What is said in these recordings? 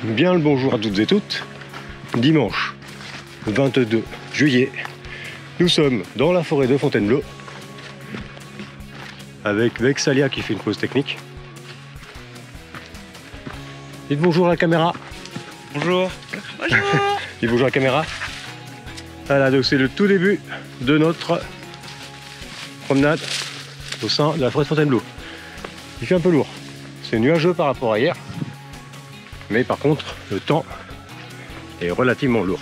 Bien le bonjour à toutes et toutes. Dimanche 22 juillet, nous sommes dans la forêt de Fontainebleau avec Vexalia qui fait une pause technique. Dites bonjour à la caméra. Bonjour. Bonjour. Dites bonjour à la caméra. Voilà, donc c'est le tout début de notre promenade au sein de la forêt de Fontainebleau. Il fait un peu lourd. C'est nuageux par rapport à hier. Mais par contre, le temps est relativement lourd.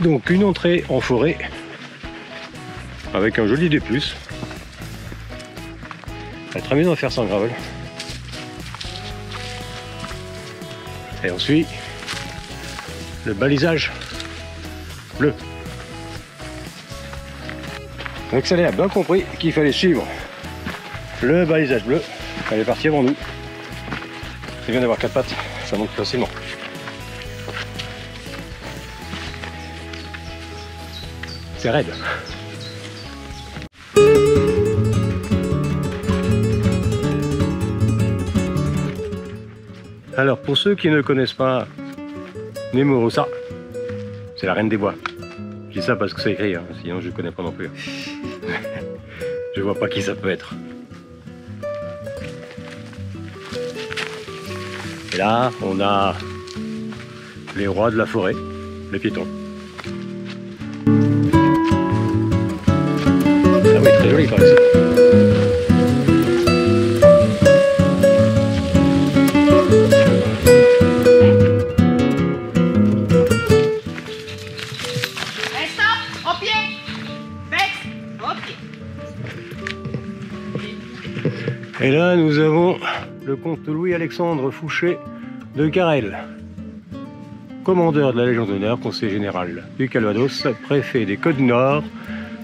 Donc une entrée en forêt avec un joli D+. Ça va être amusant à faire sans gravel. Et ensuite le balisage bleu. Donc ça a bien compris qu'il fallait suivre le balisage bleu. Elle est partie avant nous. C'est bien d'avoir 4 pattes, ça monte facilement. C'est raide. Alors pour ceux qui ne connaissent pas Nemorosa, c'est la reine des bois. Je dis ça parce que c'est écrit, hein, sinon je ne connais pas non plus. Je vois pas qui ça peut être. Et là, on a les rois de la forêt, les piétons. Ah oui, très joli par ici. Et là, nous avons le comte Louis-Alexandre Fouché de Carrel, commandeur de la Légion d'honneur, conseiller général du Calvados, préfet des Côtes-du-Nord,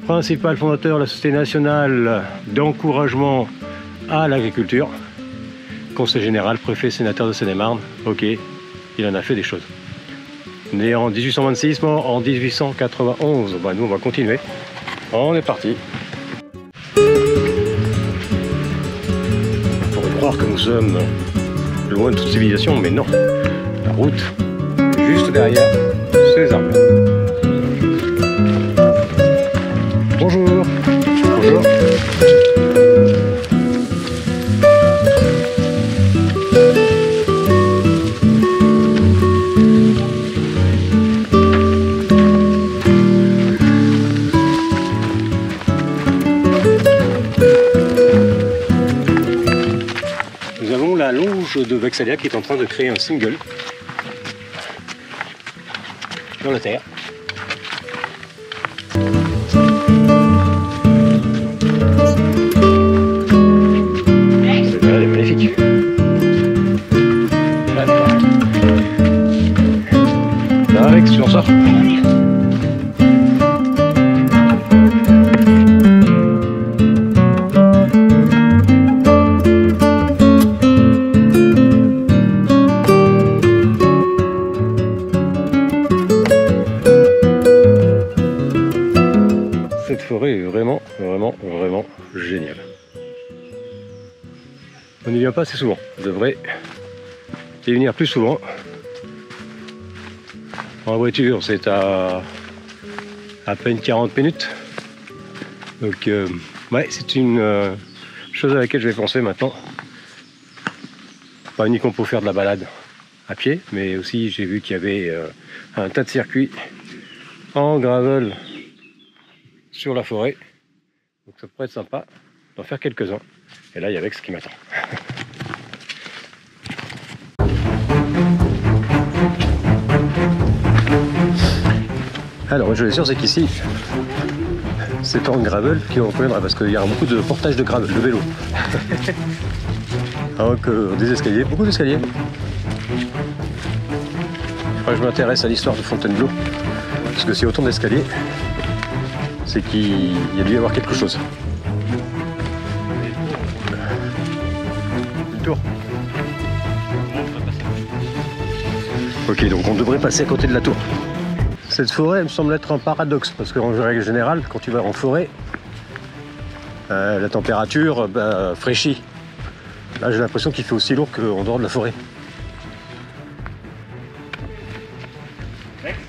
principal fondateur de la Société nationale d'encouragement à l'agriculture, conseiller général, préfet, sénateur de Seine-et-Marne. Ok, il en a fait des choses. Né en 1826, mort en 1891. Bah, nous, on va continuer. On est parti. Que nous sommes loin de toute civilisation, mais non, la route est juste derrière ces arbres. Bonjour. Bonjour. La longe de Vexalia qui est en train de créer un single dans la terre. Elle est magnifique. Là, Alex, tu en sors. Cette forêt est vraiment géniale. On n'y vient pas assez souvent. On devrait y venir plus souvent. En voiture, c'est à peine 40 minutes. Donc, ouais, c'est une chose à laquelle je vais penser maintenant. Pas uniquement pour faire de la balade à pied, mais aussi j'ai vu qu'il y avait un tas de circuits en gravel sur la forêt, donc ça pourrait être sympa d'en faire quelques-uns. Et là il y a Vex qui m'attend. Alors une chose est sûre, c'est qu'ici c'est en gravel qui reconnaîtra, parce qu'il y a beaucoup de portage de gravel, de vélo. Alors que des escaliers, beaucoup d'escaliers. Je m'intéresse à l'histoire de Fontainebleau, parce que s'il y a autant d'escaliers, c'est qu'il y a dû y avoir quelque chose. Le tour. Ok, donc on devrait passer à côté de la tour. Cette forêt, elle me semble être un paradoxe, parce qu'en règle générale, quand tu vas en forêt, la température fraîchit. Là, j'ai l'impression qu'il fait aussi lourd qu'en dehors de la forêt.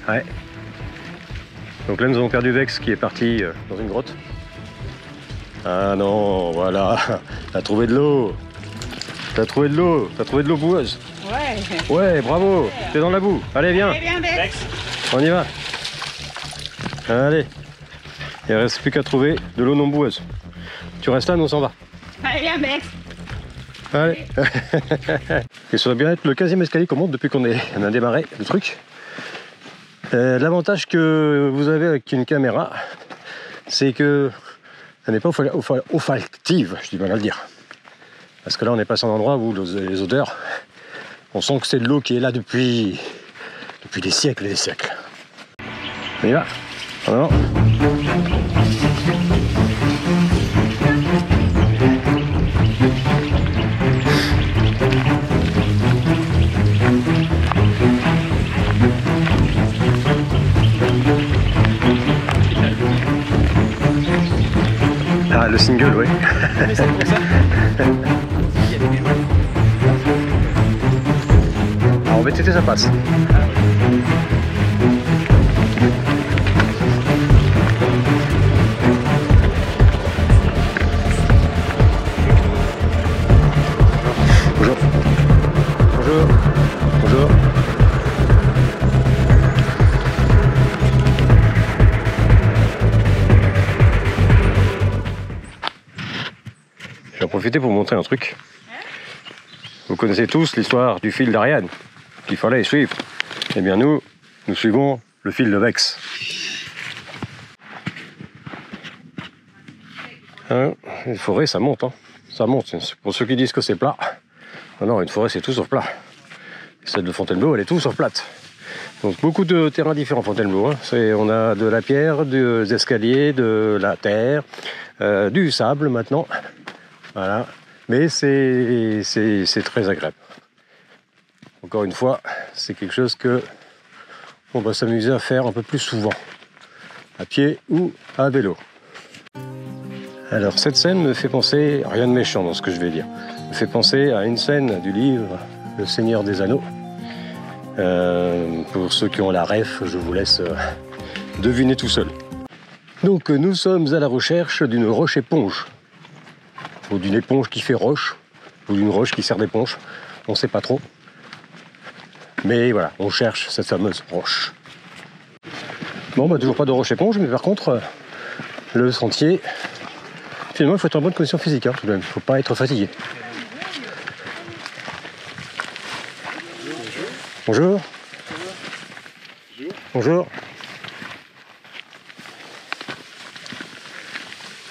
Ouais. Donc là, nous avons perdu Vex qui est parti dans une grotte. Ah non, voilà, t'as trouvé de l'eau. T'as trouvé de l'eau, boueuse. Ouais. Ouais, bravo, ouais. T'es dans la boue. Allez, viens. Allez, viens, Vex. On y va. Allez. Il ne reste plus qu'à trouver de l'eau non boueuse. Tu restes là, nous on s'en va. Allez, viens, Vex. Allez. Et ça va bien être le 15e escalier qu'on monte depuis qu'on a démarré le truc. L'avantage que vous avez avec une caméra, c'est que elle n'est pas olfactive, je dis mal à le dire. Parce que là, on est passé à un endroit où les odeurs, on sent que c'est de l'eau qui est là depuis des siècles et des siècles. On y va. En avant. Ah, le single, oui. C'est pour ça. Alors, en VTT, ça passe. Bonjour. Bonjour. Bonjour. Je vais en profiter pour vous montrer un truc. Vous connaissez tous l'histoire du fil d'Ariane qu'il fallait suivre. Eh bien nous suivons le fil de Vex. Hein, une forêt, ça monte. Hein. Ça monte. Pour ceux qui disent que c'est plat. Non, une forêt, c'est tout sauf plat. Celle de Fontainebleau, elle est tout sauf plate. Donc beaucoup de terrains différents, Fontainebleau. Hein. On a de la pierre, des escaliers, de la terre, du sable maintenant. Voilà, mais c'est très agréable. Encore une fois, c'est quelque chose que on va s'amuser à faire un peu plus souvent, à pied ou à vélo. Alors cette scène me fait penser, rien de méchant dans ce que je vais dire, me fait penser à une scène du livre Le Seigneur des Anneaux. Pour ceux qui ont la ref, je vous laisse deviner tout seul. Donc nous sommes à la recherche d'une roche éponge. Ou d'une éponge qui fait roche, ou d'une roche qui sert d'éponge, on ne sait pas trop. Mais voilà, on cherche cette fameuse roche. Bon, toujours pas de roche éponge, mais par contre, le sentier, finalement, il faut être en bonne condition physique, hein, tout de même. Il ne faut pas être fatigué. Bonjour. Bonjour.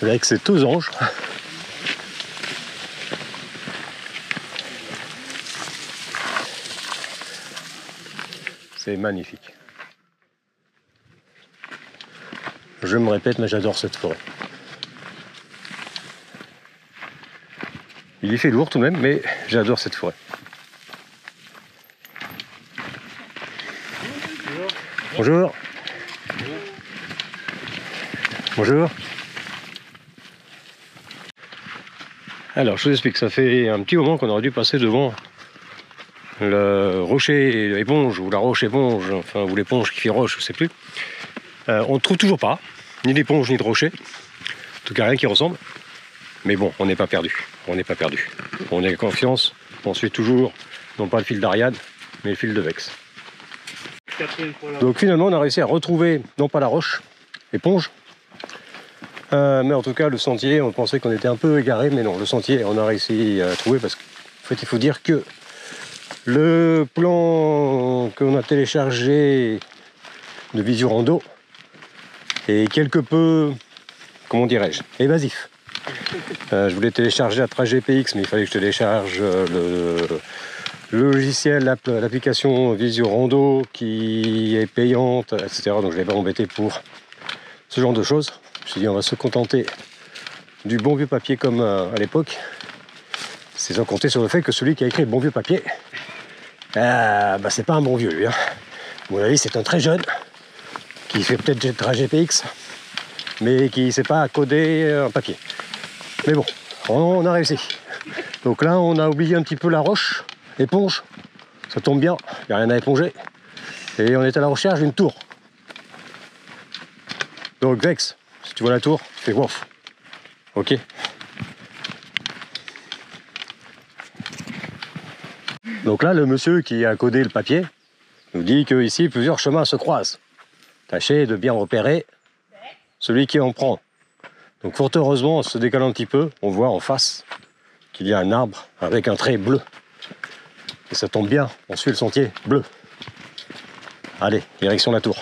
Avec ces deux anges. C'est magnifique. Je me répète, mais j'adore cette forêt. Il y fait lourd tout de même, mais j'adore cette forêt. Bonjour. Bonjour. Alors, je vous explique, ça fait un petit moment qu'on aurait dû passer devant le rocher éponge ou la roche éponge, enfin, ou l'éponge qui fait roche, je ne sais plus. On ne trouve toujours pas, ni d'éponge ni de rocher. En tout cas, rien qui ressemble. Mais bon, on n'est pas perdu. On n'est pas perdu. On a confiance. On suit toujours, non pas le fil d'Ariane, mais le fil de Vex. Donc finalement, on a réussi à retrouver, non pas la roche, éponge, mais en tout cas, le sentier, on pensait qu'on était un peu égaré, mais non, le sentier, on a réussi à trouver parce qu'en fait, il faut dire que le plan qu'on a téléchargé de Visiorando est quelque peu, comment dirais-je, évasif. Je voulais télécharger à travers GPX, mais il fallait que je télécharge le logiciel, l'application Visiorando qui est payante, etc. Donc je ne vais pas m'embêter pour ce genre de choses. suis dit on va se contenter du bon vieux papier comme à l'époque. C'est sans compter sur le fait que celui qui a écrit le bon vieux papier, c'est pas un bon vieux lui. Hein. À mon avis, c'est un très jeune qui fait peut-être GPX, mais qui ne sait pas coder un papier. Mais bon, on a réussi. Donc là, on a oublié un petit peu la roche, éponge. Ça tombe bien, il n'y a rien à éponger. Et on est à la recherche d'une tour. Donc Vex, si tu vois la tour, tu fais wouf. Ok. Donc là, le monsieur qui a codé le papier nous dit qu'ici, plusieurs chemins se croisent. Tâchez de bien repérer celui qui en prend. Donc fort heureusement, en se décalant un petit peu, on voit en face qu'il y a un arbre avec un trait bleu. Et ça tombe bien, on suit le sentier bleu. Allez, direction la tour.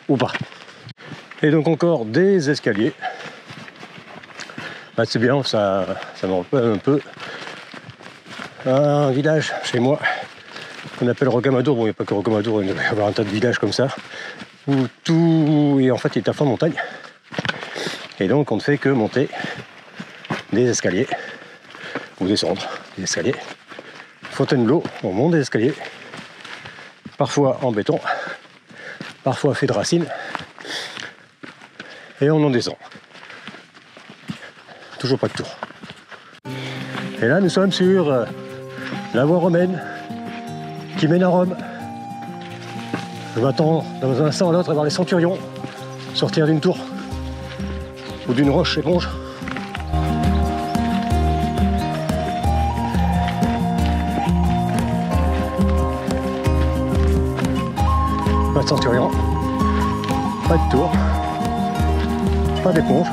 Ou pas. Et donc encore des escaliers. C'est bien, ça me rappelle un peu un village chez moi qu'on appelle Rocamadour. Bon, il n'y a pas que Rocamadour, il doit y avoir un tas de villages comme ça où tout est en fait à fond de montagne. Et donc on ne fait que monter des escaliers ou descendre des escaliers. Fontainebleau, on monte des escaliers, parfois en béton, parfois fait de racines, et on en descend. Toujours pas de tour. Et là nous sommes sur la voie romaine qui mène à Rome. Je m'attends dans un instant à l'autre à voir les centurions sortir d'une tour ou d'une roche éponge. Pas de centurion, pas de tour, pas d'éponge.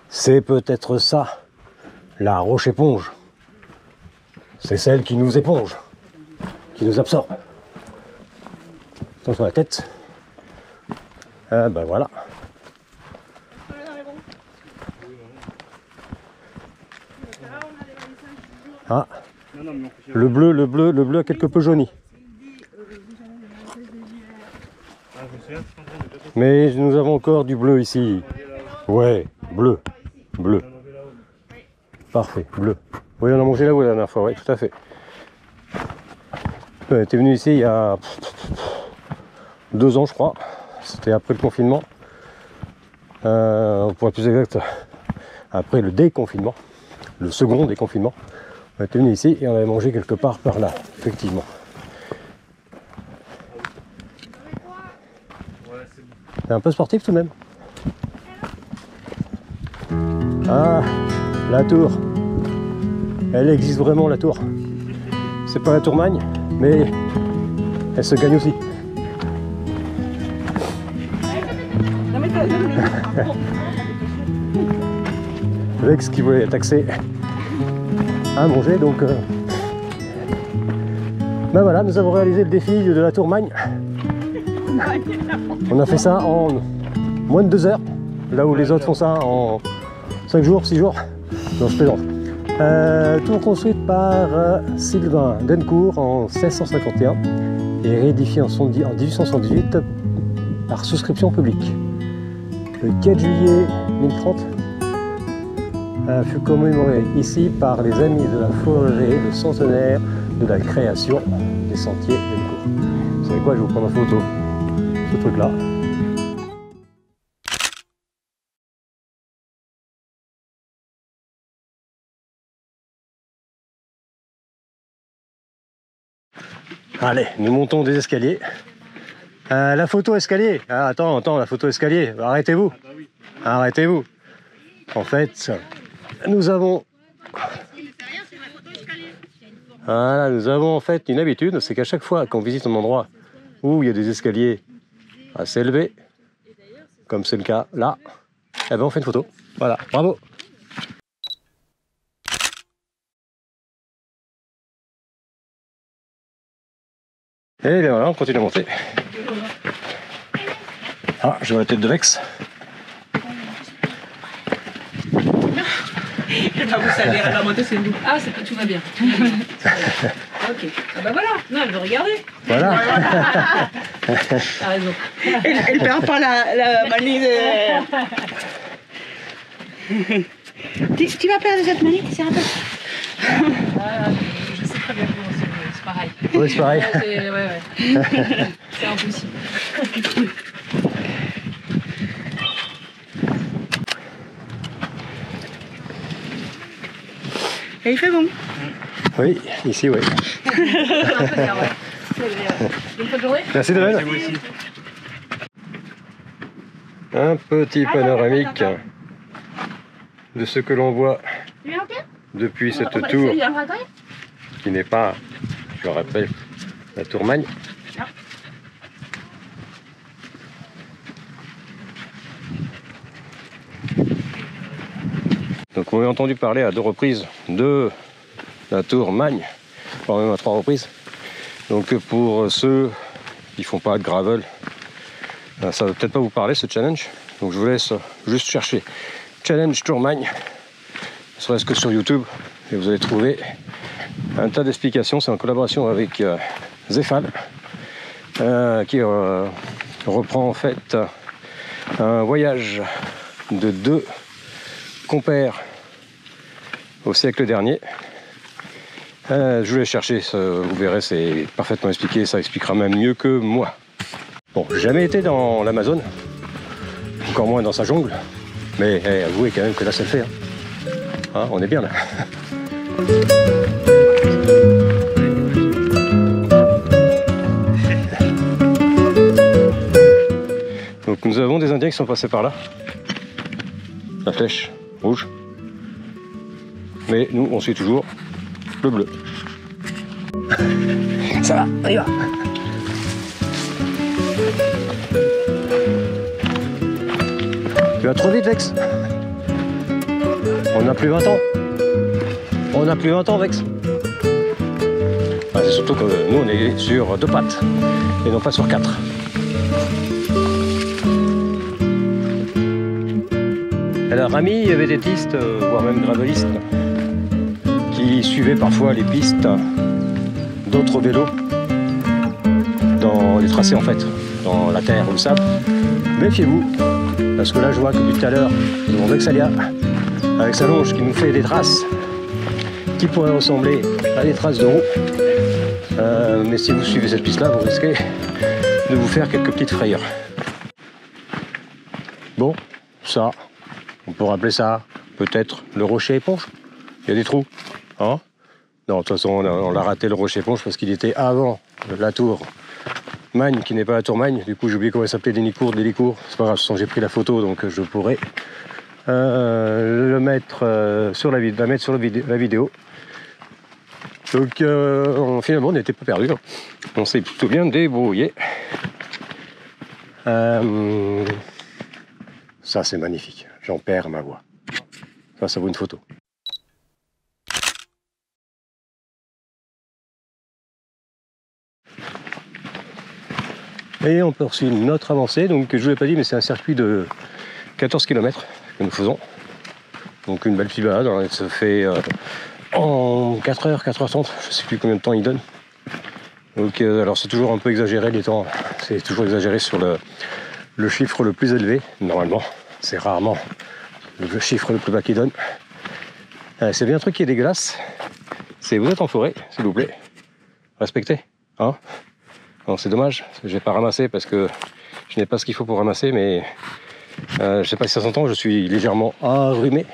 C'est peut-être ça, la roche éponge. C'est celle qui nous éponge, qui nous absorbe. Attention à la tête. Voilà. Ah, le bleu a quelque peu jauni. Mais nous avons encore du bleu ici. Ouais, bleu. Parfait, bleu. Oui, on a mangé là-haut la dernière fois, oui, tout à fait. On était venu ici il y a 2 ans, je crois. C'était après le confinement. Pour être plus exact, après le déconfinement. Le second déconfinement. On était venu ici et on avait mangé quelque part par là, effectivement. C'est un peu sportif tout de même. Ah, la tour. Elle existe vraiment, la tour. C'est pas la Tourmagne, mais elle se gagne aussi. Vex qui voulait taxer à manger, donc voilà, nous avons réalisé le défi de la Tourmagne. On a fait ça en moins de 2 heures, là où les autres font ça en 5 jours, 6 jours. Non, je plaisante. Tour construite par Sylvain Dencourt en 1651 et réédifiée en 1878 par souscription publique. Le 4 juillet 1030 fut commémoré ici par les amis de la forêt le centenaire de la création des sentiers Dencourt. Vous savez quoi, je vais vous prendre en photo ce truc là. Allez, nous montons des escaliers. La photo escalier. Ah, attends, la photo escalier. Arrêtez-vous. Arrêtez-vous. En fait, nous avons... Voilà, nous avons en fait une habitude, c'est qu'à chaque fois qu'on visite un endroit où il y a des escaliers assez élevés, comme c'est le cas là, eh ben on fait une photo. Voilà, bravo. Et bien voilà, on continue à monter. Ah, je vois la tête de Vex. Vous allez la montée, c'est nous. Ah, tout va bien. Ok. Ah bah voilà. Non, elle veut regarder. Voilà. T'as raison. Elle perd pas la manie de... Tu vas perdre cette manette, c'est un peu. Je sais très bien comment c'est pareil. Oui, c'est pareil. Ouais. C'est impossible. Et il fait bon. Oui, ici, oui. Bonne journée. Merci de même. Un petit panoramique de ce que l'on voit depuis cette tour qui n'est pas, je le rappelle, la tour Magne. Donc on a entendu parler à 2 reprises de la tour Magne, voire même à 3 reprises. Donc pour ceux qui font pas de gravel, ça va peut-être pas vous parler ce challenge. Donc je vous laisse juste chercher Challenge Tour Magne, ne serait-ce que sur YouTube, et vous allez trouver un tas d'explications. C'est en collaboration avec Zéphal, qui reprend en fait un voyage de 2 compères au siècle dernier. Je voulais chercher, vous verrez, c'est parfaitement expliqué, ça expliquera même mieux que moi. Bon, j'ai jamais été dans l'Amazone, encore moins dans sa jungle, mais avouez quand même que là ça le fait. Hein, on est bien là. Donc nous avons des Indiens qui sont passés par là. La flèche rouge. Mais nous, on suit toujours le bleu. Ça va, on y va. Tu vas trop vite, Vex. On n'a plus 20 ans. On n'a plus 20 ans, Vex. C'est surtout que nous, on est sur 2 pattes et non pas sur 4. Alors, Rami, il y avait des pistes, voire même gravelistes, qui suivaient parfois les pistes d'autres vélos dans les tracés, en fait, dans la terre ou le sable. Méfiez-vous, parce que là, je vois que depuis tout à l'heure, nous avons Vexalia avec sa longe qui nous fait des traces qui pourraient ressembler à des traces de roue. Mais si vous suivez cette piste-là, vous risquez de vous faire quelques petites frayeurs. Bon, ça, on peut rappeler ça peut-être le rocher éponge. Il y a des trous, hein? Non, de toute façon, on l'a raté le rocher éponge parce qu'il était avant la tour Magne, qui n'est pas la tour Magne. Du coup, j'ai oublié comment elle s'appelait, Délicourt. C'est pas grave, j'ai pris la photo, donc je pourrais le mettre sur la vidéo. Donc, finalement, on n'était pas perdu. Hein. On s'est plutôt bien débrouillé. Ça, c'est magnifique. J'en perds ma voix. Ça vaut une photo. Et on poursuit notre avancée. Donc, je ne vous l'ai pas dit, mais c'est un circuit de 14 km que nous faisons. Donc, une belle petite balade. Hein. Elle se fait en 4h, 4h30. Je ne sais plus combien de temps il donne. Donc, alors, c'est toujours un peu exagéré les temps. C'est toujours exagéré sur le chiffre le plus élevé. Normalement, c'est rarement le chiffre le plus bas qu'il donne. C'est bien un truc qui est dégueulasse. C'est vous êtes en forêt, s'il vous plaît. Respectez. Hein? C'est dommage, je n'ai pas ramassé parce que je n'ai pas ce qu'il faut pour ramasser, mais je ne sais pas si ça s'entend, je suis légèrement enrhumé.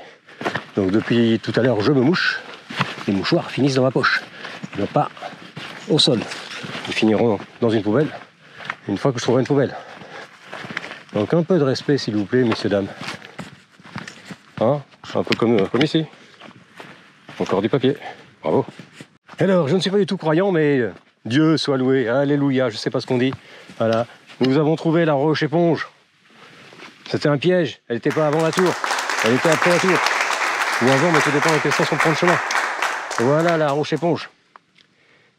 Donc depuis tout à l'heure, je me mouche. Les mouchoirs finissent dans ma poche, non pas au sol. Ils finiront dans une poubelle une fois que je trouverai une poubelle. Donc un peu de respect, s'il vous plaît, messieurs, dames. Hein? Un peu comme ici. Encore du papier. Bravo. Alors, je ne suis pas du tout croyant, mais Dieu soit loué. Alléluia, je ne sais pas ce qu'on dit. Voilà. Nous avons trouvé la roche éponge. C'était un piège. Elle n'était pas avant la tour. Elle était après la tour. Ou avant, mais tout dépend de quelle sens on prend le chemin. Voilà la roche éponge.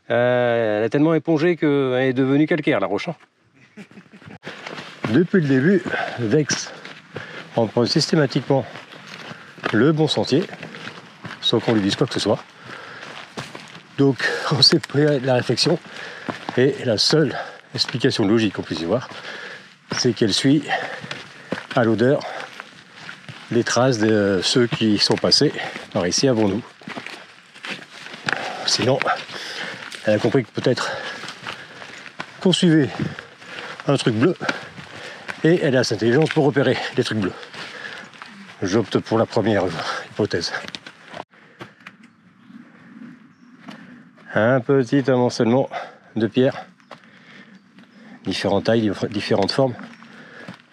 Elle a tellement épongé qu'elle est devenue calcaire, la roche. Depuis le début, Vex emprunte systématiquement le bon sentier, sans qu'on lui dise quoi que ce soit. Donc on s'est pris la réflexion, et la seule explication logique qu'on puisse y voir, c'est qu'elle suit à l'odeur les traces de ceux qui sont passés par ici avant nous. Sinon, elle a compris que peut-être qu'on suivait un truc bleu et elle a cette intelligence pour repérer les trucs bleus. J'opte pour la première hypothèse. Un petit amoncellement de pierres, différentes tailles, différentes formes.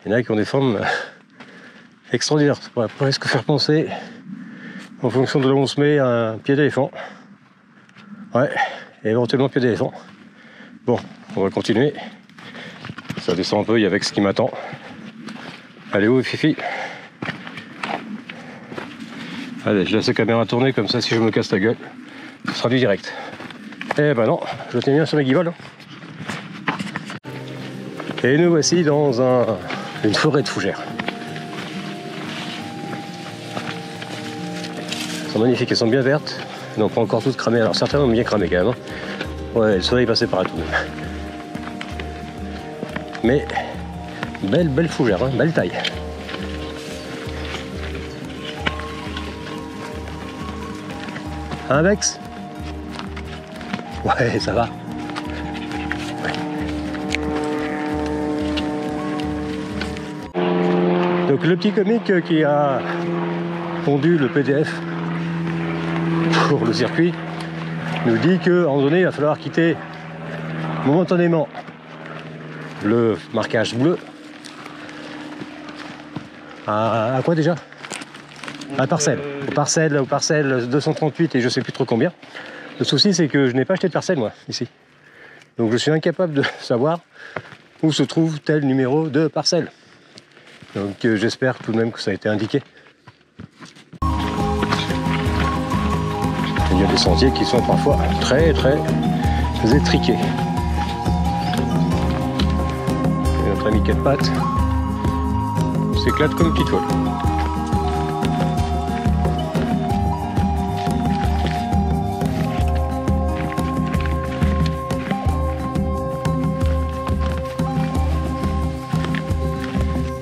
Il y en a qui ont des formes extraordinaires. Ça pourrait presque faire penser, en fonction de là où on se met, à un pied d'éléphant. Ouais, et éventuellement pied d'éléphant. Bon, on va continuer. Ça descend un peu, il y a avec ce qui m'attend. Allez, où Fifi? Allez, je laisse la caméra tourner, comme ça si je me casse la gueule, ce sera du direct. Eh ben non, je tiens bien sur mes guivolles. Et nous voici dans une forêt de fougères. Elles sont magnifiques, elles sont bien vertes. Elles n'ont pas encore toutes cramées. Alors certaines ont bien cramé quand même. Hein. Ouais, le soleil est passé par là tout de même. Mais belle fougère, hein, belle taille. Un vex? Ouais, ça va. Ouais. Donc le petit comique qui a pondu le PDF pour le circuit nous dit qu'à un moment donné, il va falloir quitter momentanément le marquage bleu. À quoi déjà? À parcelle. Aux parcelles 238 et je sais plus trop combien. Le souci, c'est que je n'ai pas acheté de parcelle, moi, ici. Donc je suis incapable de savoir où se trouve tel numéro de parcelle. Donc j'espère tout de même que ça a été indiqué. Il y a des sentiers qui sont parfois très étriqués. Et notre ami quatre pattes s'éclate comme une petite folle.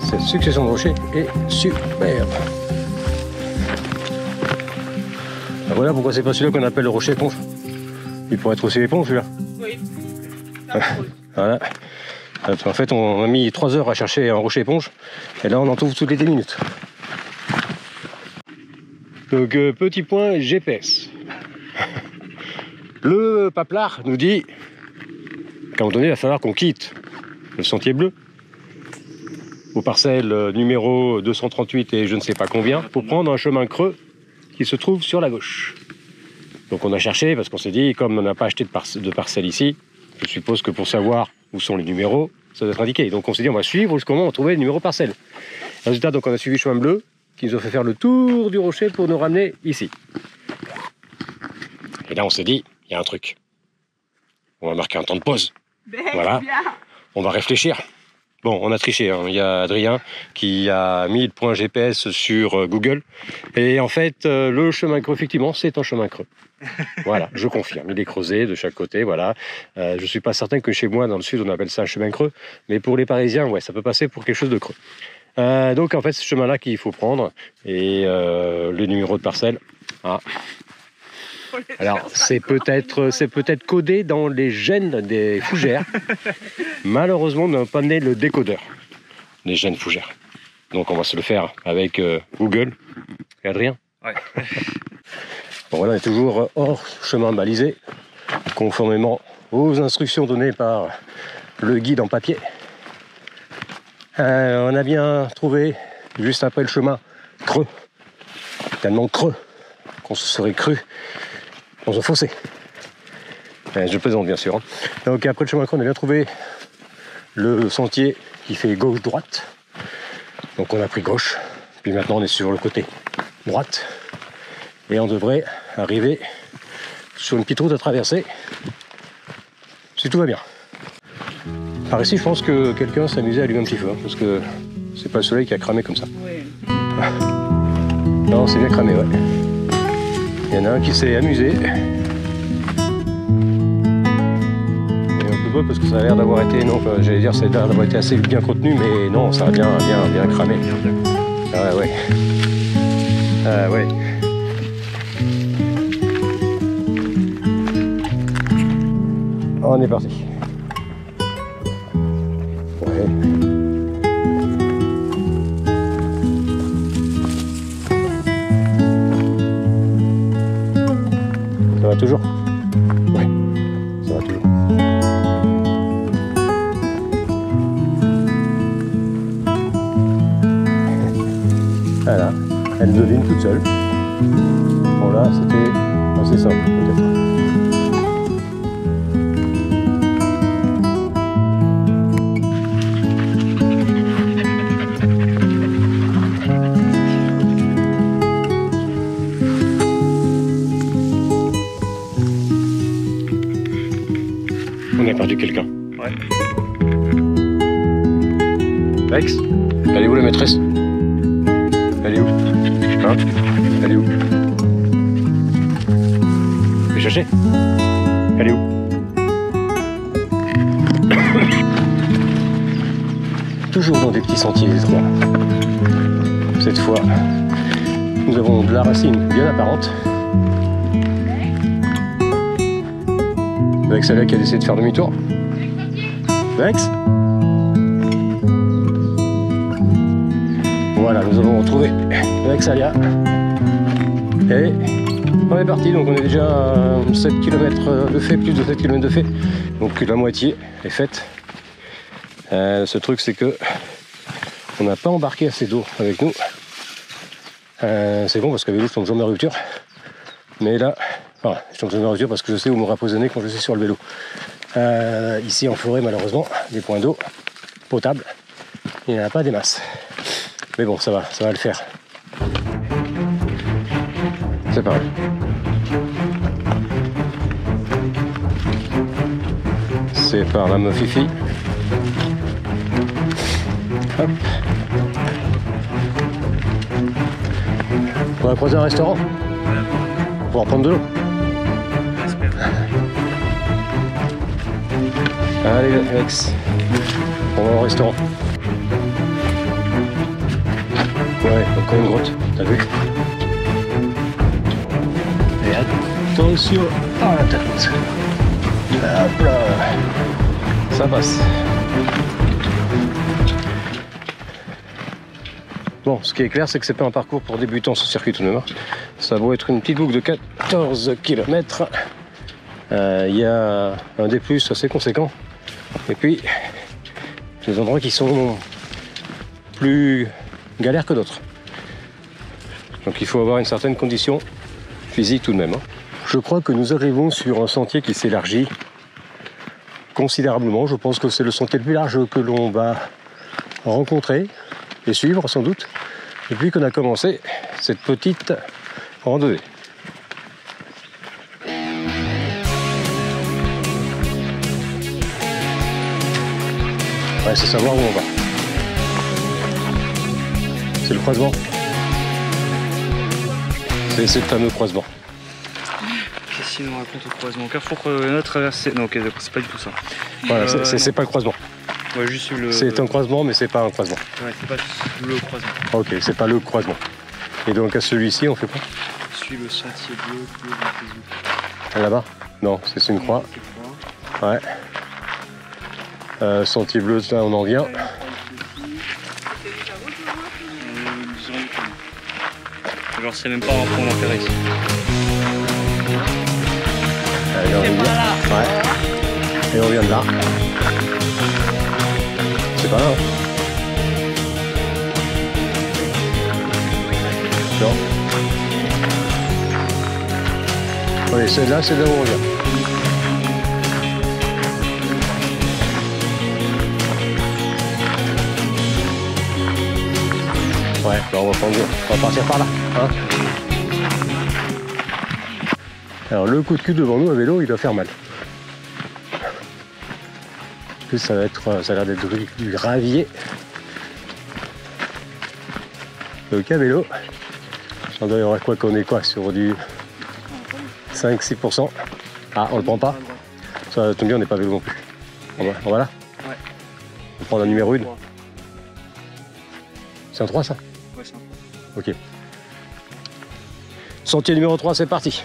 Cette succession de rochers est superbe. Ben voilà pourquoi c'est pas celui-là qu'on appelle le rocher éponge. Il pourrait être aussi l'éponge celui-là. Oui. Voilà. En fait, on a mis 3 heures à chercher un rocher éponge, et là on en trouve toutes les 10 minutes. Donc petit point GPS. Le paplard nous dit qu'à un moment donné, il va falloir qu'on quitte le sentier bleu aux parcelles numéro 238 et je ne sais pas combien, pour prendre un chemin creux qui se trouve sur la gauche. Donc on a cherché, parce qu'on s'est dit, comme on n'a pas acheté de parcelle ici, je suppose que pour savoir où sont les numéros, ça doit être indiqué. Donc on s'est dit, on va suivre jusqu'au moment où on trouvait le numéro parcelle. Résultat, donc on a suivi le chemin bleu, qui nous a fait faire le tour du rocher pour nous ramener ici. Et là on s'est dit, il y a un truc. On va marquer un temps de pause. Voilà, on va réfléchir. Bon, on a triché, hein. Il y a Adrien qui a mis le point GPS sur Google. Et en fait, le chemin creux, effectivement, c'est un chemin creux. Voilà, je confirme. Il est creusé de chaque côté, voilà. Je ne suis pas certain que chez moi, dans le sud, on appelle ça un chemin creux. Mais pour les Parisiens, ouais, ça peut passer pour quelque chose de creux. Donc, en fait, c'est ce chemin-là qu'il faut prendre. Et le numéro de parcelle, ah. Alors, c'est peut-être codé dans les gènes des fougères. Malheureusement, on n'a pas né le décodeur des gènes fougères. Donc, on va se le faire avec Google et Adrien. Ouais. Bon, voilà, on est toujours hors chemin balisé, conformément aux instructions données par le guide en papier. On a bien trouvé, juste après le chemin, creux. Tellement creux qu'on se serait cru dans un fossé. Je plaisante bien sûr. Hein. Donc après le chemin creux, on a bien trouvé le sentier qui fait gauche-droite. Donc on a pris gauche, puis maintenant on est sur le côté droite. Et on devrait arriver sur une petite route à traverser, si tout va bien. Par ici, je pense que quelqu'un s'amusait à allumer un petit feu, hein, parce que c'est pas le soleil qui a cramé comme ça. Oui. Non, c'est bien cramé, ouais. Il y en a un qui s'est amusé. Et un peu de bol parce que ça a l'air d'avoir été, non, j'allais dire, ça a l'air d'avoir été assez bien contenu, mais non, ça a bien cramé. Ah ouais. Ah ouais. On est parti. Ouais. Ça va toujours? Ouais, ça va toujours. Voilà, elle devine toute seule. Bon là, c'était assez simple peut-être. On a perdu quelqu'un. Ouais. Rex, elle est où la maîtresse? Elle est où? Hein? Elle est où? Je vais chercher. Elle est où? Toujours dans des petits sentiers étroits. Cette fois, nous avons de la racine bien apparente. Avec celle-là qui a décidé de faire demi-tour. Rex? Voilà, nous avons retrouvé Vexalia. Et on est parti, donc on est déjà à 7 km de fait, plus de 7 km de fait. Donc la moitié est faite. Ce truc c'est que on n'a pas embarqué assez d'eau avec nous. C'est bon parce qu'à vélo je tombe jamais en rupture. Mais là, enfin, je tombe jamais en rupture parce que je sais où me reposer quand je suis sur le vélo. Ici en forêt malheureusement, des points d'eau potables, il n'y en a pas des masses. Mais bon, ça va le faire. C'est pareil. C'est par la Mofifi. Hop. On va croiser un restaurant. Pour en prendre de l'eau. Allez, Alex. On va au restaurant. Ouais, encore une grotte, t'as vu? Et attention à la tête. Hop là. Ça passe. Bon, ce qui est clair, c'est que c'est pas un parcours pour débutants ce circuit tout de même. Ça va être une petite boucle de 14 km. Il y a un D+ assez conséquent. Et puis, des endroits qui sont plus galères que d'autres. Donc il faut avoir une certaine condition physique tout de même. Je crois que nous arrivons sur un sentier qui s'élargit considérablement. Je pense que c'est le sentier le plus large que l'on va rencontrer et suivre sans doute depuis qu'on a commencé cette petite randonnée. Ouais, c'est savoir où on va. C'est le croisement. C'est le fameux croisement. Qu'est-ce qu'il nous raconte au croisement? Carrefour on a traversé. Non, ok, c'est pas du tout ça. Voilà, c'est pas le croisement. Ouais, juste le... C'est un croisement, mais c'est pas un croisement. Ouais, c'est pas le croisement. Ok, c'est pas le croisement. Et donc à celui-ci, on fait quoi? Suis le sentier bleu, Là-bas? Non, c'est une croix. Ouais. Sentier bleu, là on en vient. Genre c'est même pas un point d'intérêt ici. Allez, on vient. Ouais. Et on vient de là. C'est pas là. Hein. Non. Oui, c'est là où on vient. Ouais, bah on va partir par là. Hein. Alors le coup de cul devant nous à vélo, il doit faire mal. En plus ça a l'air d'être du gravier. Donc à vélo, on doit y avoir quoi qu'on est quoi sur du 5-6%. Ah, on le prend pas. Ça tombe bien, on n'est pas à vélo non plus. On va là. Ouais. On prend un numéro 1. C'est un 3 ça? Ouais, c'est un point. Ok. Sentier numéro 3, c'est parti.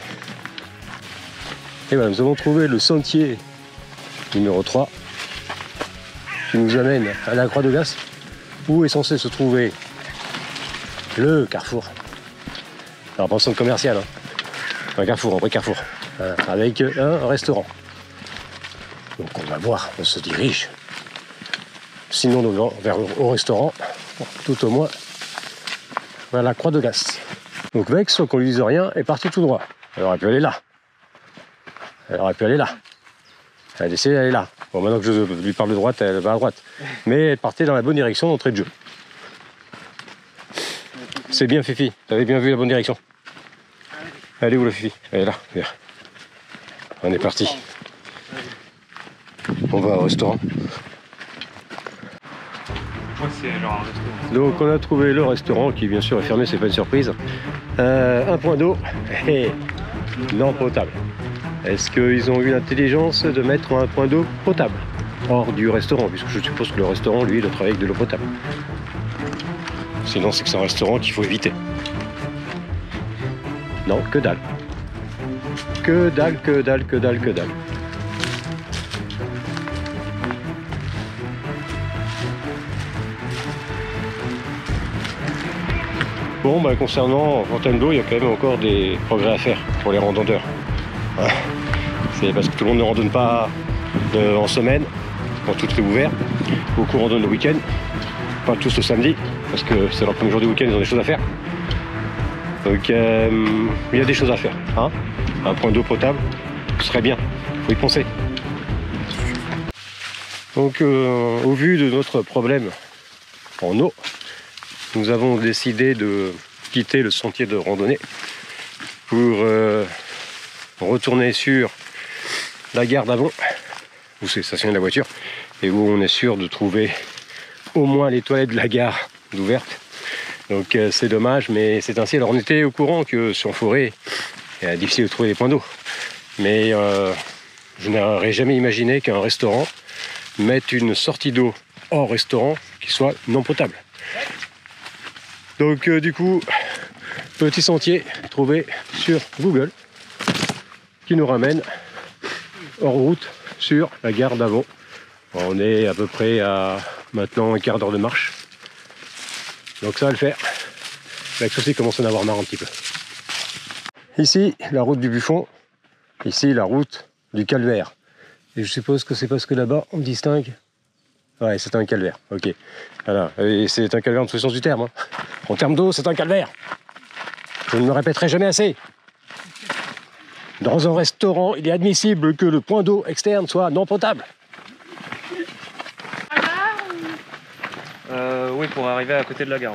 Et voilà, nous avons trouvé le sentier numéro 3 qui nous amène à la Croix de Gasse, où est censé se trouver le carrefour. Alors pas un centre commercial, hein. Un carrefour, un vrai carrefour, avec un restaurant. Donc on va voir, on se dirige. Sinon au restaurant, tout au moins vers la Croix de Gasse. Donc Vex, sans qu'on lui dise rien, est parti tout droit. Elle aurait pu aller là. Elle aurait pu aller là. Elle a décidé d'aller là. Bon, maintenant que je lui parle de droite, elle va à droite. Mais elle partait dans la bonne direction d'entrée de jeu. C'est bien Fifi, t'avais bien vu la bonne direction. Elle est où la Fifi? Elle est là, regarde. On est parti. On va au restaurant. Je crois que c'est genre un restaurant. Donc on a trouvé le restaurant qui bien sûr est fermé, c'est pas une surprise. Un point d'eau et non potable. Est-ce qu'ils ont eu l'intelligence de mettre un point d'eau potable hors du restaurant, puisque je suppose que le restaurant lui doit travailler avec de l'eau potable. Sinon c'est que c'est un restaurant qu'il faut éviter. Non, que dalle. Que dalle, que dalle, que dalle, que dalle. Bon, bah, concernant Fontainebleau, il y a quand même encore des progrès à faire pour les randonneurs. Ouais. C'est parce que tout le monde ne randonne pas en semaine, quand tout est ouvert. Beaucoup randonnent le week-end, pas tous le samedi, parce que c'est leur premier jour du week-end, ils ont des choses à faire. Donc il y a des choses à faire. Hein, un point d'eau potable, ce serait bien, il faut y penser. Donc au vu de notre problème en eau, nous avons décidé de quitter le sentier de randonnée pour retourner sur la gare d'Avon, où c'est stationné la voiture, et où on est sûr de trouver au moins les toilettes de la gare ouvertes. Donc c'est dommage, mais c'est ainsi. Alors on était au courant que sur forêt, il est difficile de trouver des points d'eau. Mais je n'aurais jamais imaginé qu'un restaurant mette une sortie d'eau hors restaurant qui soit non potable. Donc du coup, petit sentier trouvé sur Google qui nous ramène hors route sur la gare d'Avon. On est à peu près à maintenant un quart d'heure de marche. Donc ça va le faire. Avec ceci, commence à en avoir marre un petit peu. Ici, la route du Buffon. Ici, la route du Calvaire. Et je suppose que c'est parce que là-bas, on distingue. Ouais, c'est un calvaire. Ok. Voilà. Et c'est un calvaire dans tous les sens du terme. Hein. En termes d'eau, c'est un calvaire. Je ne me répéterai jamais assez. Dans un restaurant, il est admissible que le point d'eau externe soit non potable. Oui, pour arriver à côté de la gare.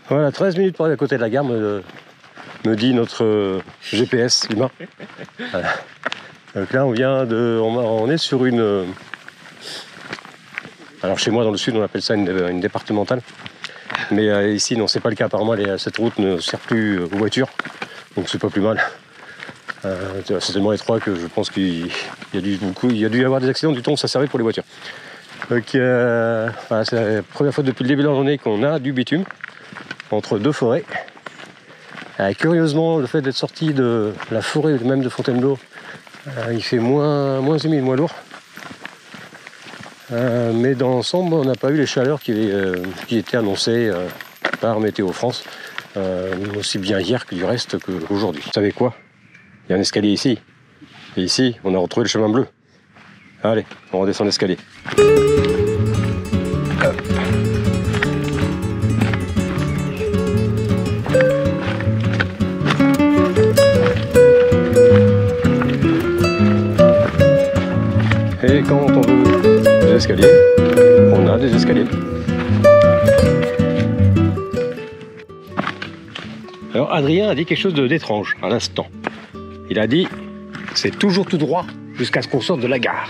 Voilà, 13 minutes pour aller à côté de la gare, me dit notre GPS humain. Voilà. Donc là, on est sur une... Alors chez moi, dans le sud, on appelle ça une départementale. Mais ici, non, c'est pas le cas. Apparemment, cette route ne sert plus aux voitures. Donc c'est pas plus mal. C'est tellement étroit que je pense qu'il y a dû y avoir des accidents du temps où ça servait pour les voitures. Donc voilà, c'est la première fois depuis le début de la journée qu'on a du bitume entre deux forêts. Curieusement, le fait d'être sorti de la forêt même de Fontainebleau, il fait moins humide, moins lourd. Mais dans l'ensemble, on n'a pas eu les chaleurs qui étaient annoncées par Météo France, aussi bien hier que du reste qu'aujourd'hui. Vous savez quoi? Il y a un escalier ici. Et ici, on a retrouvé le chemin bleu. Allez, on redescend l'escalier. Et quand on veut des escaliers, on a des escaliers. Alors Adrien a dit quelque chose d'étrange à l'instant. Il a dit, c'est toujours tout droit jusqu'à ce qu'on sorte de la gare.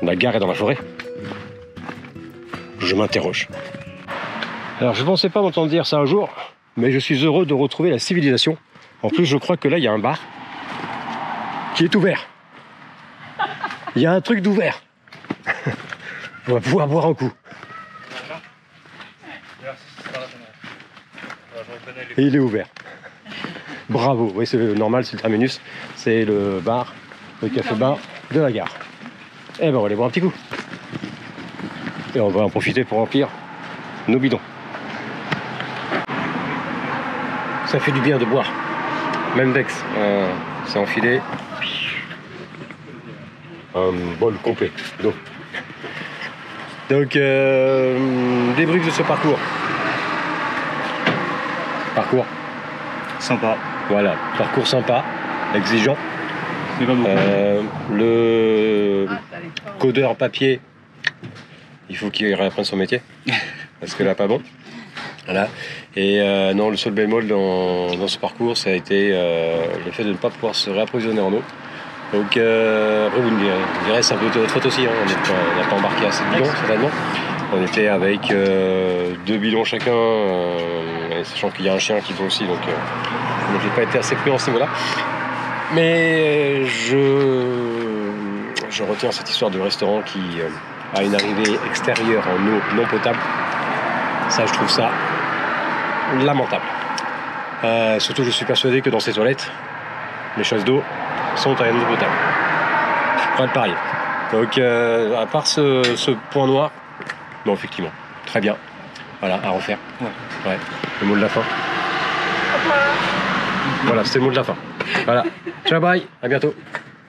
La gare est dans la forêt. Je m'interroge. Alors je ne pensais pas m'entendre dire ça un jour, mais je suis heureux de retrouver la civilisation. En plus, je crois que là, il y a un bar qui est ouvert. Il y a un truc d'ouvert. On va pouvoir boire un coup. merci, c'est par la fenêtre. Alors, je reconnais Et il est ouvert. Bravo, oui, c'est normal, c'est le terminus. C'est le bar, le café-bar de la gare. Et ben on va aller boire un petit coup. Et on va en profiter pour remplir nos bidons. Ça fait du bien de boire. Même Dex, c'est enfilé un bol complet d'eau. Donc, débrief de ce parcours. Parcours sympa. Voilà, parcours sympa, exigeant. Mais pas beaucoup. Le codeur papier, il faut qu'il réapprenne son métier, parce que là, pas bon. Voilà. Et non, le seul bémol dans ce parcours, ça a été le fait de ne pas pouvoir se réapprovisionner en eau. Donc, après, vous me direz, c'est un peu de votre faute aussi. Hein. On n'a pas embarqué assez de bidons, certainement. On était avec 2 bidons chacun, et sachant qu'il y a un chien qui va aussi, donc on n'a pas été assez prudent à ce niveau-là. Mais je retiens cette histoire de restaurant qui a une arrivée extérieure en eau non potable. Ça, je trouve ça lamentable. Surtout, je suis persuadé que dans ces toilettes, les chasses d'eau sont à eau potable. Prêt à le parier. Donc, à part ce point noir, non, effectivement, très bien. Voilà, à refaire. Ouais. Le mot de la fin. Voilà, c'était le mot de la fin. Voilà. Ciao, bye, à bientôt.